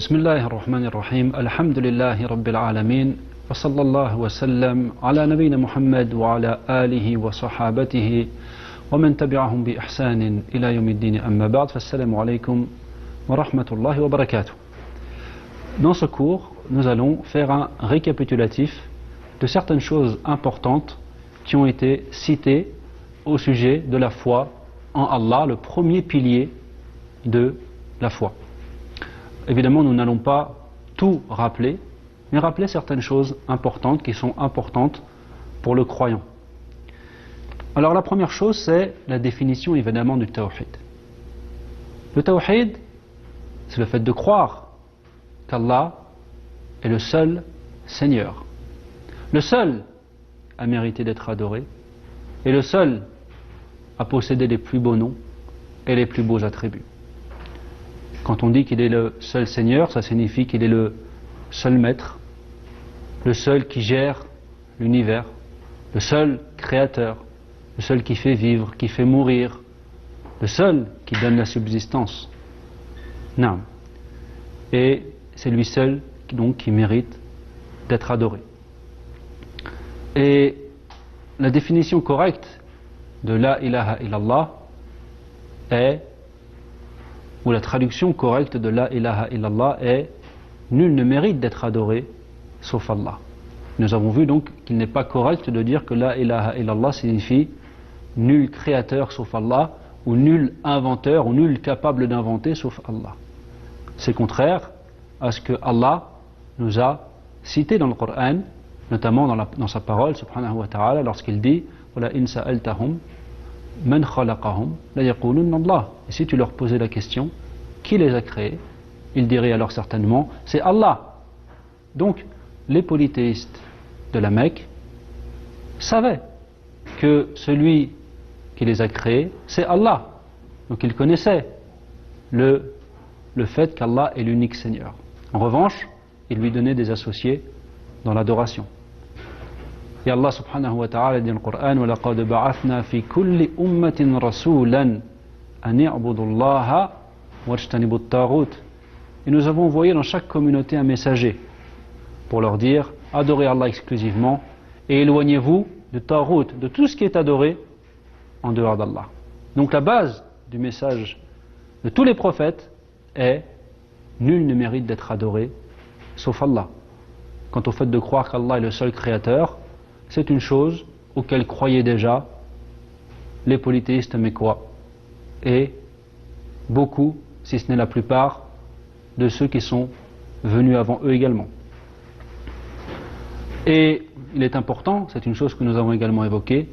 بسم الله الرحمن الرحيم الحمد لله رب العالمين وصلى الله وسلم على نبينا محمد وعلى آله وصحابته ومن تبعهم بإحسان إلى يوم الدين أما بعد فالسلام عليكم ورحمة الله وبركاته. Dans ce cours, nous allons faire un récapitulatif de certaines choses importantes qui ont été citées au sujet de la foi en Allah, le premier pilier de la foi. Évidemment, nous n'allons pas tout rappeler, mais rappeler certaines choses importantes qui sont importantes pour le croyant. Alors la première chose, c'est la définition évidemment du tawhid. Le tawhid, c'est le fait de croire qu'Allah est le seul Seigneur, le seul à mériter d'être adoré, et le seul à posséder les plus beaux noms et les plus beaux attributs. Quand on dit qu'il est le seul Seigneur, ça signifie qu'il est le seul maître, le seul qui gère l'univers, le seul créateur, le seul qui fait vivre, qui fait mourir, le seul qui donne la subsistance. Non. Et c'est lui seul donc qui mérite d'être adoré. Et la définition correcte de la ilaha illallah est, ou la traduction correcte de la ilaha illallah est nul ne mérite d'être adoré sauf Allah. Nous avons vu donc qu'il n'est pas correct de dire que la ilaha illallah signifie nul créateur sauf Allah, ou nul inventeur ou nul capable d'inventer sauf Allah. C'est contraire à ce que Allah nous a cité dans le Coran, notamment dans sa parole subhanahu wa ta'ala, lorsqu'il dit wala in sa'altahum man khalaqahum la yaqulunna Allah. Et si tu leur posais la question qui les a créés, ils diraient alors certainement c'est Allah. Donc les polythéistes de la Mecque savaient que celui qui les a créés c'est Allah. Donc ils connaissaient le fait qu'Allah est l'unique Seigneur. En revanche, ils lui donnaient des associés dans l'adoration. Et Allah subhanahu wa ta'ala dit dans le Coran وَلَقَدْ بَعَثْنَا فِي كُلِّ أُمَّةٍ رَسُولًا أَنِ اعْبُدُوا اللَّهَ وَاجْتَنِبُوا الطَّاغُوتَ. Et nous avons envoyé dans chaque communauté un messager pour leur dire adorez Allah exclusivement et éloignez-vous de Taghut, de tout ce qui est adoré en dehors d'Allah. Donc la base du message de tous les prophètes est nul ne mérite d'être adoré sauf Allah. Quant au fait de croire qu'Allah est le seul créateur, c'est une chose auquel croyaient déjà les polythéistes mécois et beaucoup, si ce n'est la plupart, de ceux qui sont venus avant eux également. Et il est important, c'est une chose que nous avons également évoquée,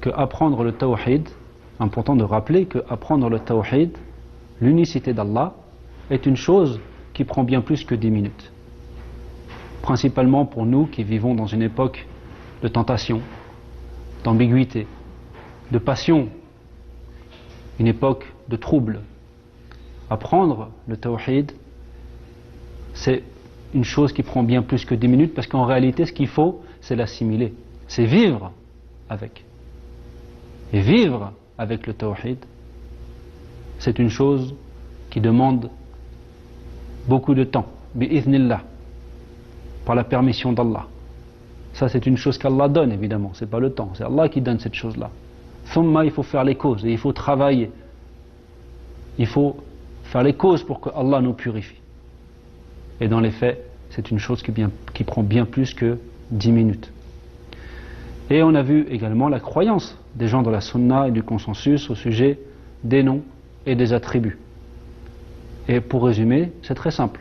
que apprendre le tawhid, important de rappeler que apprendre le tawhid, l'unicité d'Allah, est une chose qui prend bien plus que 10 minutes. Principalement pour nous qui vivons dans une époque de tentation, d'ambiguïté, de passion, une époque de trouble. Apprendre le tawhid, c'est une chose qui prend bien plus que 10 minutes parce qu'en réalité ce qu'il faut, c'est l'assimiler, c'est vivre avec. Et vivre avec le tawhid, c'est une chose qui demande beaucoup de temps, bi'idhnillah, par la permission d'Allah. Ça c'est une chose qu'Allah donne évidemment, c'est pas le temps, c'est Allah qui donne cette chose-là. Thumma, il faut faire les causes et il faut travailler. Il faut faire les causes pour que Allah nous purifie. Et dans les faits, c'est une chose qui prend bien plus que 10 minutes. Et on a vu également la croyance des gens de la sunna et du consensus au sujet des noms et des attributs. Et pour résumer, c'est très simple.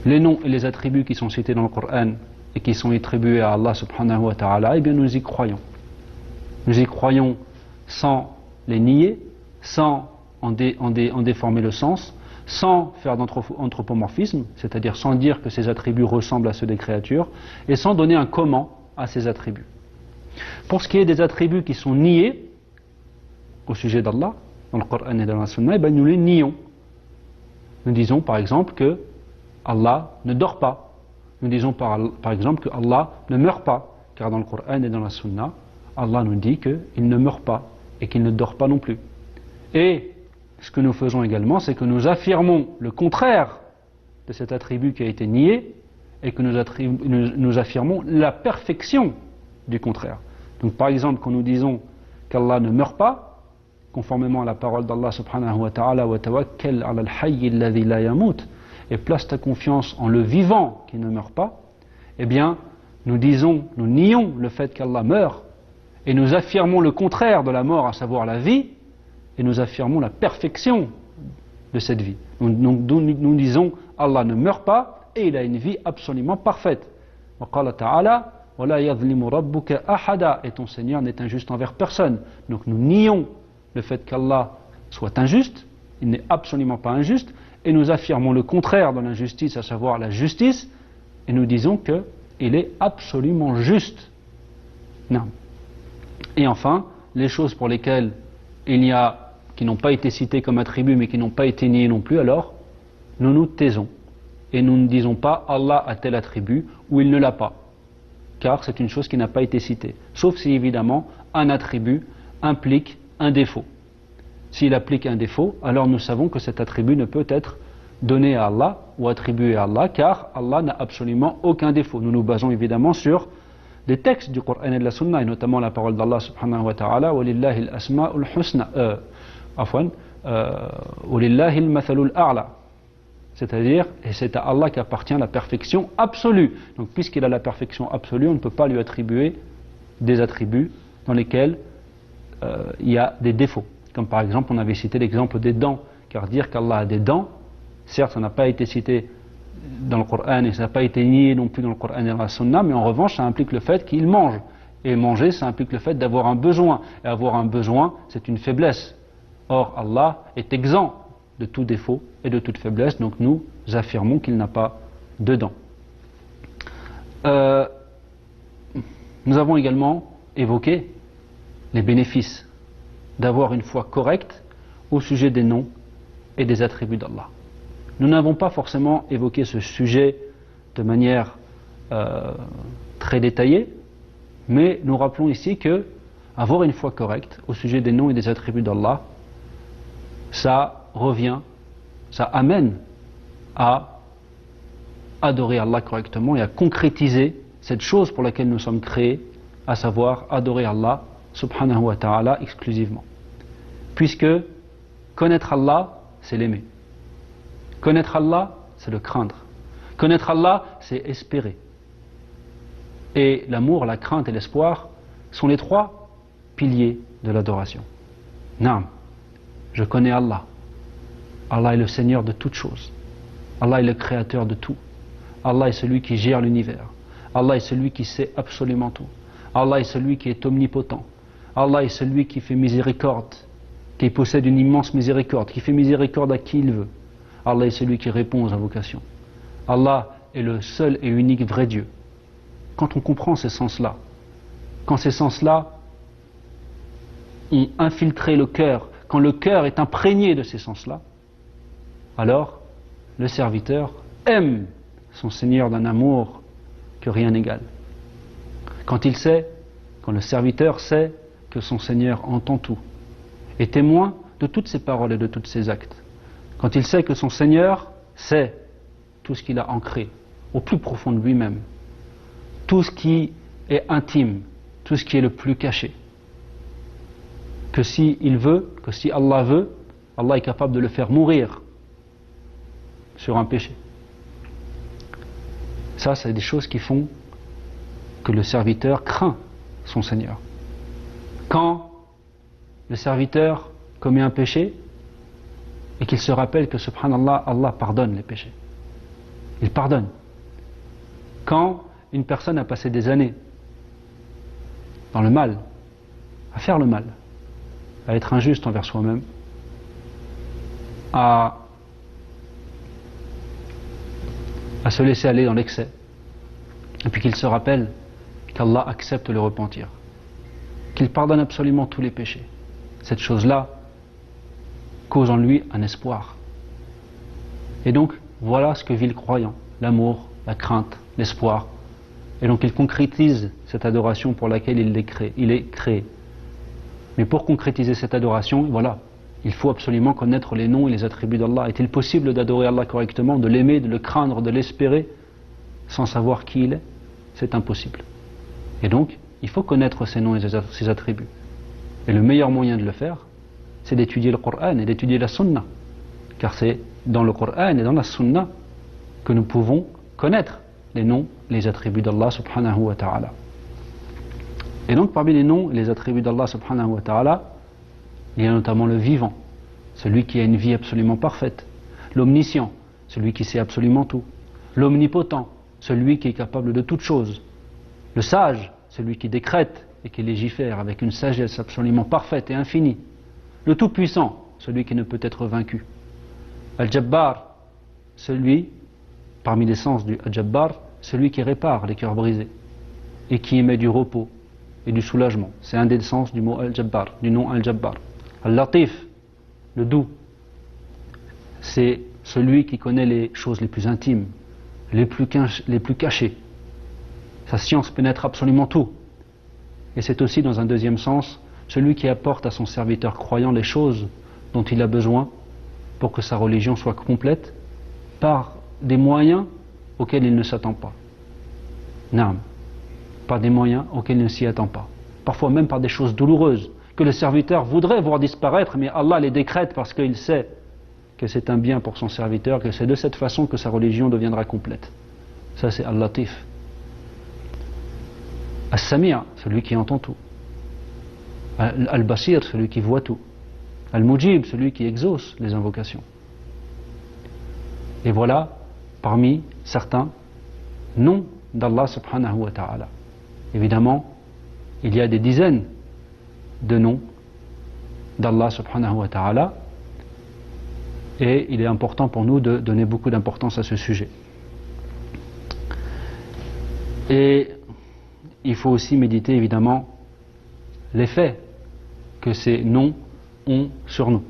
Les noms et les attributs qui sont cités dans le Coran et qui sont attribués à Allah subhanahu wa ta'ala, eh bien nous y croyons. Nous y croyons sans les nier, sans en déformer le sens, sans faire d'anthropomorphisme, c'est-à-dire sans dire que ces attributs ressemblent à ceux des créatures, et sans donner un comment à ces attributs. Pour ce qui est des attributs qui sont niés au sujet d'Allah, dans le Coran et dans la Sunna, eh bien nous les nions. Nous disons par exemple que Allah ne dort pas. Nous disons par exemple que Allah ne meurt pas, car dans le Coran et dans la Sunna, Allah nous dit qu'il ne meurt pas et qu'il ne dort pas non plus. Et ce que nous faisons également, c'est que nous affirmons le contraire de cet attribut qui a été nié et que nous affirmons la perfection du contraire. Donc par exemple, quand nous disons qu'Allah ne meurt pas, conformément à la parole d'Allah subhanahu wa ta'ala, wa tawakkal ala al-hayy alladhi la yamut, et place ta confiance en le vivant qui ne meurt pas, eh bien, nous nions le fait qu'Allah meurt, et nous affirmons le contraire de la mort, à savoir la vie, et nous affirmons la perfection de cette vie. Nous disons Allah ne meurt pas, et il a une vie absolument parfaite. Wa qala ta'ala, wa la yadhlimu rabbuka ahada, et ton Seigneur n'est injuste envers personne. Donc nous nions le fait qu'Allah soit injuste, il n'est absolument pas injuste, et nous affirmons le contraire de l'injustice, à savoir la justice, et nous disons qu'il est absolument juste. Non. Et enfin, les choses pour lesquelles qui n'ont pas été citées comme attributs, mais qui n'ont pas été niées non plus, alors nous nous taisons. Et nous ne disons pas Allah a tel attribut ou il ne l'a pas, car c'est une chose qui n'a pas été citée. Sauf si évidemment un attribut implique un défaut. S'il applique un défaut, alors nous savons que cet attribut ne peut être donné à Allah ou attribué à Allah, car Allah n'a absolument aucun défaut. Nous nous basons évidemment sur des textes du Coran et de la Sunna, et notamment la parole d'Allah subhanahu wa ta'ala, وَلِلَّهِ الْأَسْمَاءُ الْحُسْنَى وَلِلَّهِ الْمَثَلُ الْأَعْلَى. C'est-à-dire, et c'est à Allah qu'appartient la perfection absolue. Donc puisqu'il a la perfection absolue, on ne peut pas lui attribuer des attributs dans lesquels il y a des défauts. Comme par exemple, on avait cité l'exemple des dents, car dire qu'Allah a des dents, certes ça n'a pas été cité dans le Coran et ça n'a pas été nié non plus dans le Coran et dans la Sunna, mais en revanche ça implique le fait qu'il mange. Et manger, ça implique le fait d'avoir un besoin. Et avoir un besoin, c'est une faiblesse. Or Allah est exempt de tout défaut et de toute faiblesse, donc nous affirmons qu'il n'a pas de dents. Nous avons également évoqué les bénéfices d'avoir une foi correcte au sujet des noms et des attributs d'Allah. Nous n'avons pas forcément évoqué ce sujet de manière très détaillée, mais nous rappelons ici que avoir une foi correcte au sujet des noms et des attributs d'Allah, ça amène à adorer Allah correctement et à concrétiser cette chose pour laquelle nous sommes créés, à savoir adorer Allah subhanahu wa ta'ala exclusivement. Puisque connaître Allah, c'est l'aimer. Connaître Allah, c'est le craindre. Connaître Allah, c'est espérer. Et l'amour, la crainte et l'espoir sont les trois piliers de l'adoration. Naam, je connais Allah. Allah est le Seigneur de toutes choses. Allah est le créateur de tout. Allah est celui qui gère l'univers. Allah est celui qui sait absolument tout. Allah est celui qui est omnipotent. Allah est celui qui fait miséricorde, qui possède une immense miséricorde, qui fait miséricorde à qui il veut. Allah est celui qui répond aux invocations. Allah est le seul et unique vrai Dieu. Quand on comprend ces sens-là, quand ces sens-là ont infiltré le cœur, quand le cœur est imprégné de ces sens-là, alors le serviteur aime son Seigneur d'un amour que rien n'égale. Quand le serviteur sait que son Seigneur entend tout, est témoin de toutes ses paroles et de tous ses actes, quand il sait que son Seigneur sait tout ce qu'il a ancré au plus profond de lui-même, tout ce qui est intime, tout ce qui est le plus caché, que si Allah veut, Allah est capable de le faire mourir sur un péché. Ça, c'est des choses qui font que le serviteur craint son Seigneur. Quand le serviteur commet un péché et qu'il se rappelle que subhanallah, Allah pardonne les péchés. Il pardonne. Quand une personne a passé des années dans le mal, à faire le mal, à être injuste envers soi-même, à se laisser aller dans l'excès, et puis qu'il se rappelle qu'Allah accepte le repentir, qu'il pardonne absolument tous les péchés, cette chose-là cause en lui un espoir. Et donc voilà ce que vit le croyant: l'amour, la crainte, l'espoir. Et donc il concrétise cette adoration pour laquelle il est créé. Mais pour concrétiser cette adoration, voilà, Il faut absolument connaître les noms et les attributs d'Allah. Est-il possible d'adorer Allah correctement, de l'aimer, de le craindre, de l'espérer, sans savoir qui il est? C'est impossible. Et donc, il faut connaître ses noms et ses attributs. Et le meilleur moyen de le faire, c'est d'étudier le Coran et d'étudier la Sunna. Car c'est dans le Coran et dans la Sunna que nous pouvons connaître les noms et les attributs d'Allah subhanahu wa ta'ala. Et donc, parmi les noms et les attributs d'Allah subhanahu wa ta'ala, il y a notamment le vivant, celui qui a une vie absolument parfaite. L'omniscient, celui qui sait absolument tout. L'omnipotent, celui qui est capable de toutes choses. Le sage, celui qui décrète et qui légifère avec une sagesse absolument parfaite et infinie. Le tout-puissant, celui qui ne peut être vaincu. Al-Jabbar, celui, parmi les sens du Al-Jabbar, celui qui répare les cœurs brisés et qui émet du repos et du soulagement. C'est un des sens du mot Al-Jabbar, du nom Al-Jabbar. Al-Latif, le doux, c'est celui qui connaît les choses les plus intimes, les plus cachées. Sa science pénètre absolument tout. Et c'est aussi, dans un deuxième sens, celui qui apporte à son serviteur croyant les choses dont il a besoin pour que sa religion soit complète par des moyens auxquels il ne s'attend pas. Naam. Par des moyens auxquels il ne s'y attend pas. Parfois même par des choses douloureuses que le serviteur voudrait voir disparaître, mais Allah les décrète parce qu'il sait que c'est un bien pour son serviteur, que c'est de cette façon que sa religion deviendra complète. Ça, c'est Al-Latif. Al-Sami', celui qui entend tout. Al-Basir, celui qui voit tout. Al-Mujib, celui qui exauce les invocations. Et voilà, parmi certains noms d'Allah subhanahu wa ta'ala. Évidemment, il y a des dizaines de noms d'Allah subhanahu wa ta'ala, et il est important pour nous de donner beaucoup d'importance à ce sujet. Et il faut aussi méditer évidemment l'effet que ces noms ont sur nous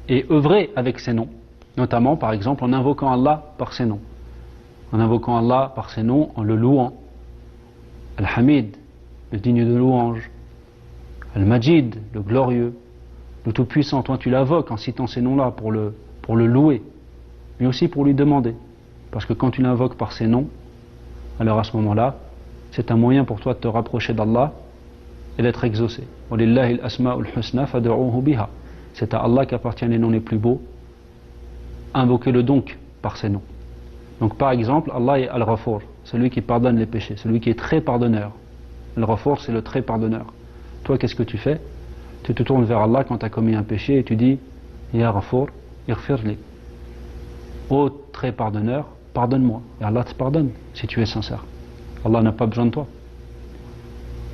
et œuvrer avec ces noms, notamment par exemple en invoquant Allah par ses noms, en invoquant Allah par ses noms, en le louant. Al-Hamid, le digne de louange. Al-Majid, le glorieux, le tout-puissant. Toi tu l'invoques en citant ces noms-là pour le louer, mais aussi pour lui demander. Parce que quand tu l'invoques par ces noms, alors à ce moment-là, c'est un moyen pour toi de te rapprocher d'Allah et d'être exaucé. وَلِلَّهِ الْأَسْمَاءُ الْحُسْنَى فَادْعُوهُ بِهَا. C'est à Allah qu'appartiennent les noms les plus beaux. Invoquez-le donc par ces noms. Donc par exemple, Allah est Al-Ghafour, celui qui pardonne les péchés, celui qui est très pardonneur. Al-Ghafour, c'est le très pardonneur. Toi, qu'est-ce que tu fais? Tu te tournes vers Allah quand tu as commis un péché et tu dis Ya Ghafour, ighfirli. Ô très pardonneur, pardonne-moi. Et Allah te pardonne si tu es sincère. Allah n'a pas besoin de toi.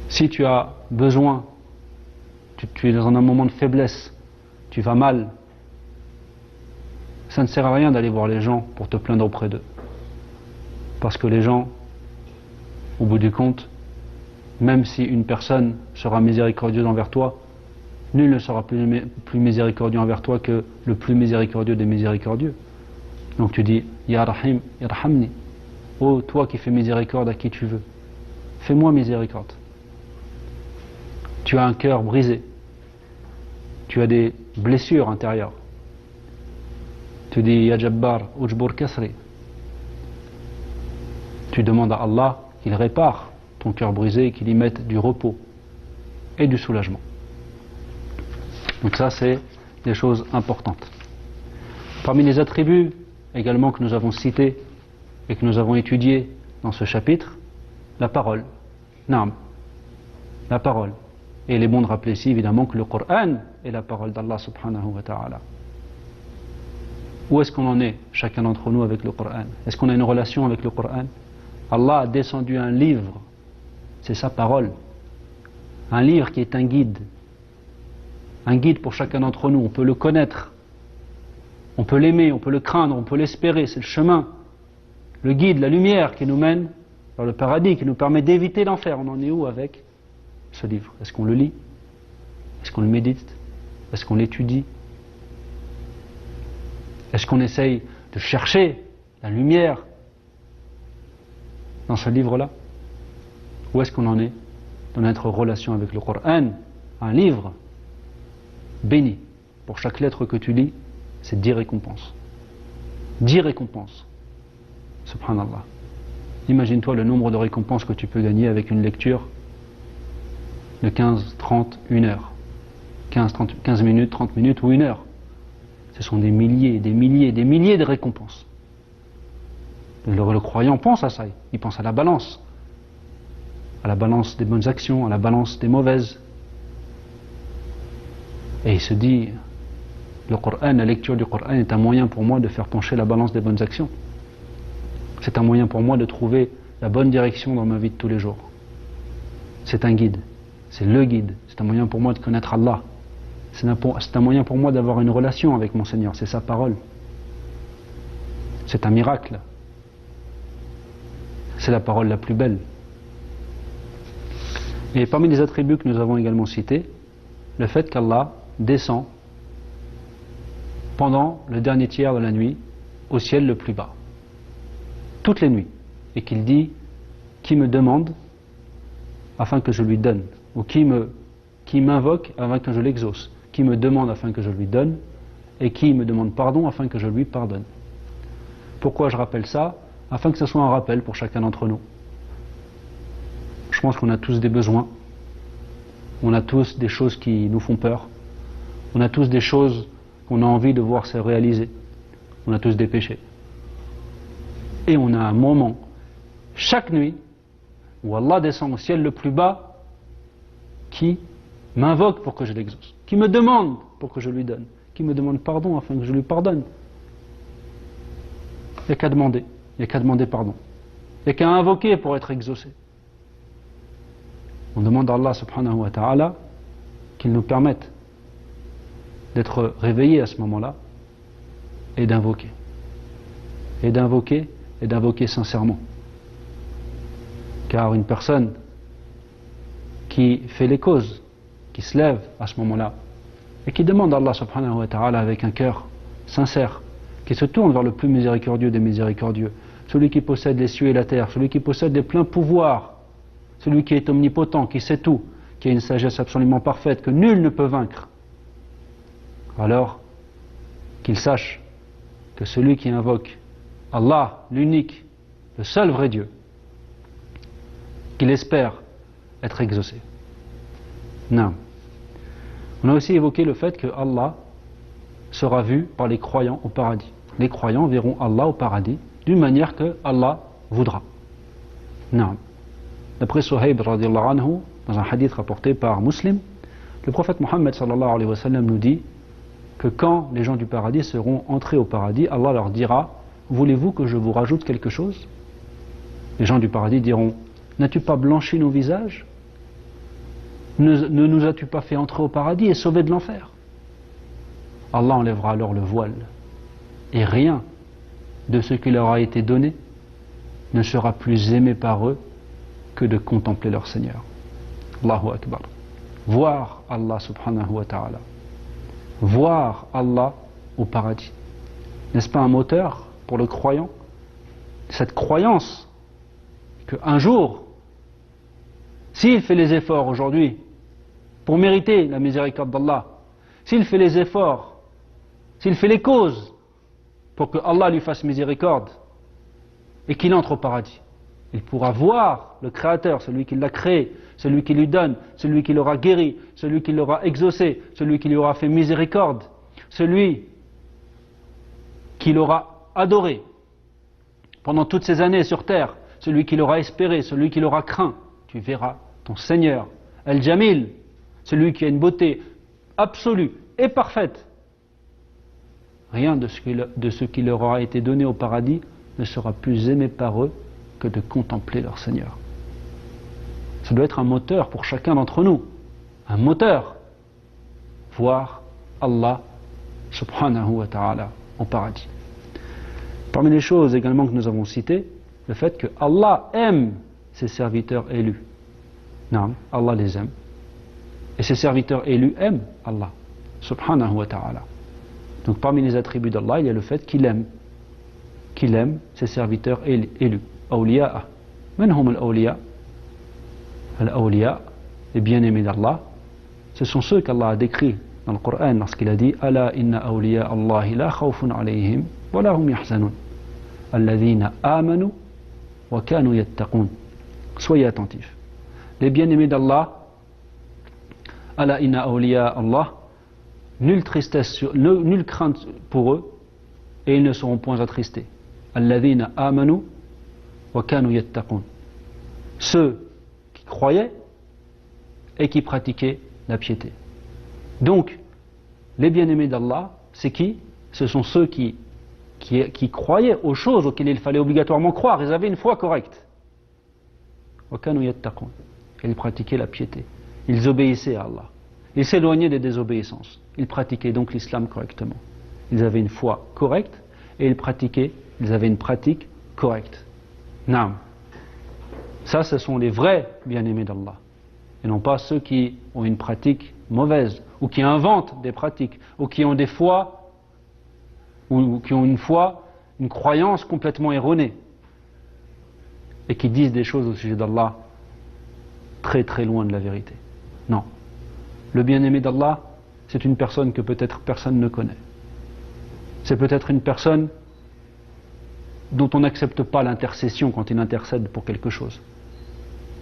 Si tu as besoin, tu es dans un moment de faiblesse, tu vas mal, ça ne sert à rien d'aller voir les gens pour te plaindre auprès d'eux. Parce que les gens, au bout du compte, même si une personne sera miséricordieuse envers toi, nul ne sera plus miséricordieux envers toi que le plus miséricordieux des miséricordieux. Donc tu dis, Ya Rahim, irhamni. Oh, toi qui fais miséricorde à qui tu veux, fais-moi miséricorde. Tu as un cœur brisé, tu as des blessures intérieures. Tu dis Ya Jabbar, ujbur kasri. Tu demandes à Allah qu'il répare ton cœur brisé et qu'il y mette du repos et du soulagement. Donc ça, c'est des choses importantes. Parmi les attributs également que nous avons cités et que nous avons étudiés dans ce chapitre, la parole. Naam, la parole. Et il est bon de rappeler ici évidemment que le Coran est la parole d'Allah subhanahu wa ta'ala. Où est-ce qu'on en est, chacun d'entre nous, avec le Coran? Est-ce qu'on a une relation avec le Coran? Allah a descendu un livre, c'est sa parole. Un livre qui est un guide pour chacun d'entre nous. On peut le connaître, on peut l'aimer, on peut le craindre, on peut l'espérer. C'est le chemin, le guide, la lumière qui nous mène vers le paradis, qui nous permet d'éviter l'enfer. On en est où avec ce livre? Est-ce qu'on le lit? Est-ce qu'on le médite? Est-ce qu'on l'étudie? Est-ce qu'on essaye de chercher la lumière dans ce livre-là? Où est-ce qu'on en est dans notre relation avec le Coran, un livre béni, pour chaque lettre que tu lis, c'est 10 récompenses. 10 récompenses. Subhanallah. Imagine-toi le nombre de récompenses que tu peux gagner avec une lecture de 15, 30, 1 heure. 15 minutes, 30 minutes ou 1 heure. Ce sont des milliers, des milliers, des milliers de récompenses. Le croyant pense à ça, il pense à la balance des bonnes actions, à la balance des mauvaises. Et il se dit, le Coran, la lecture du Coran est un moyen pour moi de faire pencher la balance des bonnes actions. C'est un moyen pour moi de trouver la bonne direction dans ma vie de tous les jours. C'est un guide, c'est le guide, c'est un moyen pour moi de connaître Allah. C'est un moyen pour moi d'avoir une relation avec mon Seigneur, c'est sa parole. C'est un miracle. C'est la parole la plus belle. Et parmi les attributs que nous avons également cités, le fait qu'Allah descend pendant le dernier tiers de la nuit au ciel le plus bas, toutes les nuits, et qu'il dit qui me demande afin que je lui donne, ou qui m'invoque afin que je l'exauce, qui me demande afin que je lui donne, et qui me demande pardon afin que je lui pardonne. Pourquoi je rappelle ça? Afin que ce soit un rappel pour chacun d'entre nous. Je pense qu'on a tous des besoins, on a tous des choses qui nous font peur, on a tous des choses qu'on a envie de voir se réaliser, on a tous des péchés. Et on a un moment, chaque nuit, où Allah descend au ciel le plus bas, qui m'invoque pour que je l'exauce, qui me demande pour que je lui donne, qui me demande pardon afin que je lui pardonne. Il n'y a qu'à demander, il n'y a qu'à demander pardon. Il n'y a qu'à invoquer pour être exaucé. On demande à Allah subhanahu wa ta'ala qu'il nous permette d'être réveillés à ce moment-là et d'invoquer. Et d'invoquer sincèrement. Car une personne qui fait les causes, qui se lève à ce moment-là et qui demande à Allah subhanahu wa ta'ala avec un cœur sincère, qui se tourne vers le plus miséricordieux des miséricordieux, celui qui possède les cieux et la terre, celui qui possède les pleins pouvoirs, celui qui est omnipotent, qui sait tout, qui a une sagesse absolument parfaite que nul ne peut vaincre, alors qu'il sache que celui qui invoque Allah, l'unique, le seul vrai Dieu, qu'il espère être exaucé. Non. On a aussi évoqué le fait que Allah sera vu par les croyants au paradis. Les croyants verront Allah au paradis d'une manière que Allah voudra. Non. D'après Suhayb radiallahu anhu, dans un hadith rapporté par Muslim, le prophète Mohammed sallallahu alayhi wa sallam nous dit que quand les gens du paradis seront entrés au paradis, Allah leur dira: voulez-vous que je vous rajoute quelque chose? Les gens du paradis diront: n'as-tu pas blanchi nos visages? Ne nous as-tu pas fait entrer au paradis et sauver de l'enfer? Allah enlèvera alors le voile, et rien de ce qui leur a été donné ne sera plus aimé par eux que de contempler leur Seigneur. Allahu Akbar. Voir Allah subhanahu wa ta'ala. Voir Allah au paradis. N'est-ce pas un moteur pour le croyant? Cette croyance qu'un jour, s'il fait les efforts aujourd'hui pour mériter la miséricorde d'Allah, s'il fait les efforts, s'il fait les causes pour que Allah lui fasse miséricorde et qu'il entre au paradis, il pourra voir le Créateur, celui qui l'a créé, celui qui lui donne, celui qui l'aura guéri, celui qui l'aura exaucé, celui qui lui aura fait miséricorde, celui qui l'aura adoré pendant toutes ces années sur terre, celui qui l'aura espéré, celui qui l'aura craint. Tu verras ton Seigneur, Al-Jamil, celui qui a une beauté absolue et parfaite. Rien de ce qui leur aura été donné au paradis ne sera plus aimé par eux que de contempler leur Seigneur. Ça doit être un moteur pour chacun d'entre nous. Un moteur. Voir Allah subhanahu wa ta'ala au paradis. Parmi les choses également que nous avons citées, le fait que Allah aime ses serviteurs élus. Non, Allah les aime. Et ses serviteurs élus aiment Allah subhanahu wa ta'ala. Donc parmi les attributs d'Allah, il y a le fait qu'il aime ses serviteurs élus. Awliya'a. Man hum al-awliya? Al-awliya, les bien-aimés d'Allah, ce sont ceux qu'Allah a décrits dans le Coran lorsqu'il a dit Ala inna awliya Allahi la khawfun alayhim wa la hum yahzanun alladhina amanu wa kanu yattaqun. Soyez attentifs. Les bien-aimés d'Allah, Ala inna awliya Allah, nulle tristesse, nulle crainte pour eux et ils ne seront point attristés. Alladhina amanu wa kanu yattaqun. Ceux qui croyaient et qui pratiquaient la piété. Donc, les bien-aimés d'Allah, c'est qui? Ce sont ceux qui croyaient aux choses auxquelles il fallait obligatoirement croire. Ils avaient une foi correcte. Ils pratiquaient la piété. Ils obéissaient à Allah. Ils s'éloignaient des désobéissances. Ils pratiquaient donc l'islam correctement. Ils avaient une foi correcte et ils avaient une pratique correcte. Naam. Ça, ce sont les vrais bien-aimés d'Allah. Et non pas ceux qui ont une pratique mauvaise, ou qui inventent des pratiques, ou qui ont des foi, ou qui ont une foi, une croyance complètement erronée, et qui disent des choses au sujet d'Allah très très loin de la vérité. Non. Le bien-aimé d'Allah, c'est une personne que peut-être personne ne connaît. C'est peut-être une personne dont on n'accepte pas l'intercession quand il intercède pour quelque chose.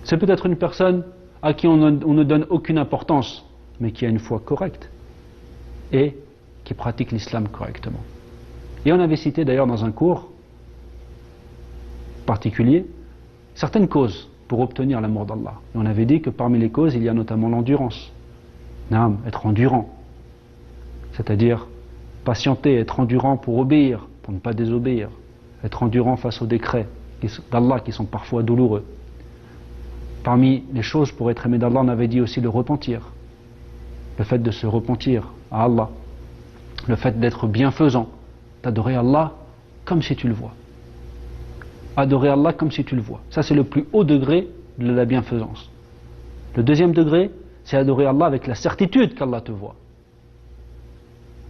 C'est peut-être une personne à qui on ne donne aucune importance, mais qui a une foi correcte et qui pratique l'islam correctement. Et on avait cité d'ailleurs dans un cours particulier certaines causes pour obtenir l'amour d'Allah. Et on avait dit que parmi les causes, il y a notamment l'endurance. Naam, être endurant. C'est-à-dire patienter, être endurant pour obéir, pour ne pas désobéir. Être endurant face aux décrets d'Allah qui sont parfois douloureux. Parmi les choses pour être aimé d'Allah, on avait dit aussi le repentir. Le fait de se repentir à Allah. Le fait d'être bienfaisant. D'adorer Allah comme si tu le vois. Adorer Allah comme si tu le vois. Ça, c'est le plus haut degré de la bienfaisance. Le deuxième degré, c'est adorer Allah avec la certitude qu'Allah te voit.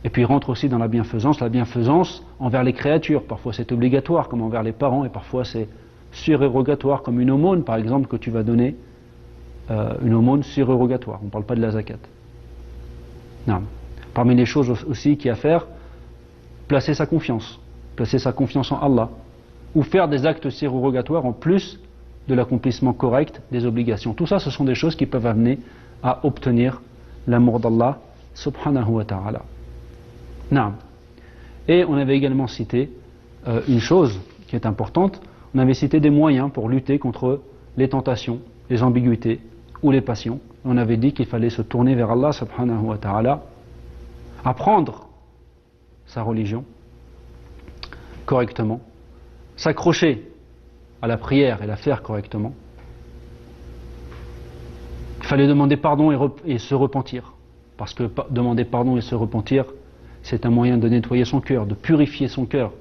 Et puis il rentre aussi dans la bienfaisance envers les créatures. Parfois c'est obligatoire, comme envers les parents, et parfois c'est surérogatoire, comme une aumône, par exemple, que tu vas donner, une aumône surérogatoire. On ne parle pas de la zakat. Non. Parmi les choses aussi qu'il y a à faire, placer sa confiance en Allah, ou faire des actes surérogatoires en plus de l'accomplissement correct des obligations. Tout ça, ce sont des choses qui peuvent amener à obtenir l'amour d'Allah subhanahu wa ta'ala. Non. Et on avait également cité une chose qui est importante, on avait cité des moyens pour lutter contre les tentations, les ambiguïtés ou les passions. On avait dit qu'il fallait se tourner vers Allah subhanahu wa ta'ala, apprendre sa religion correctement, s'accrocher à la prière et la faire correctement. Il fallait demander pardon et se repentir, parce que demander pardon et se repentir, c'est un moyen de nettoyer son cœur, de purifier son cœur.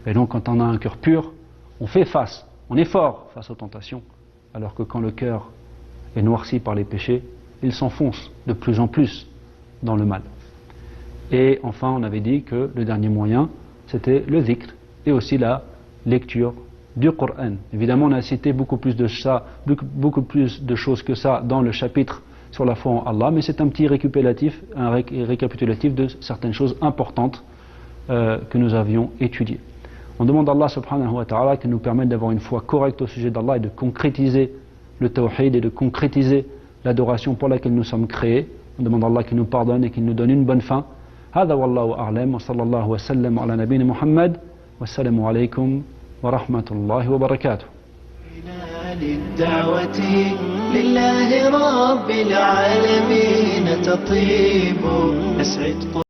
Et donc quand on a un cœur pur, on fait face, on est fort face aux tentations, alors que quand le cœur est noirci par les péchés, il s'enfonce de plus en plus dans le mal. Et enfin, on avait dit que le dernier moyen, c'était le dhikr, et aussi la lecture du Coran. Évidemment, on a cité beaucoup plus de choses que ça dans le chapitre sur la foi en Allah, mais c'est un petit récapitulatif de certaines choses importantes que nous avions étudiées. On demande à Allah subhanahu wa ta'ala qu'il nous permette d'avoir une foi correcte au sujet d'Allah et de concrétiser le tawhid et de concrétiser l'adoration pour laquelle nous sommes créés. On demande à Allah qu'il nous pardonne et qu'il nous donne une bonne fin. هذا والله أعلم وصلى الله وسلم على نبينا محمد والسلام عليكم ورحمة الله وبركاته. للدعوة لله رب العالمين تطيب نسعد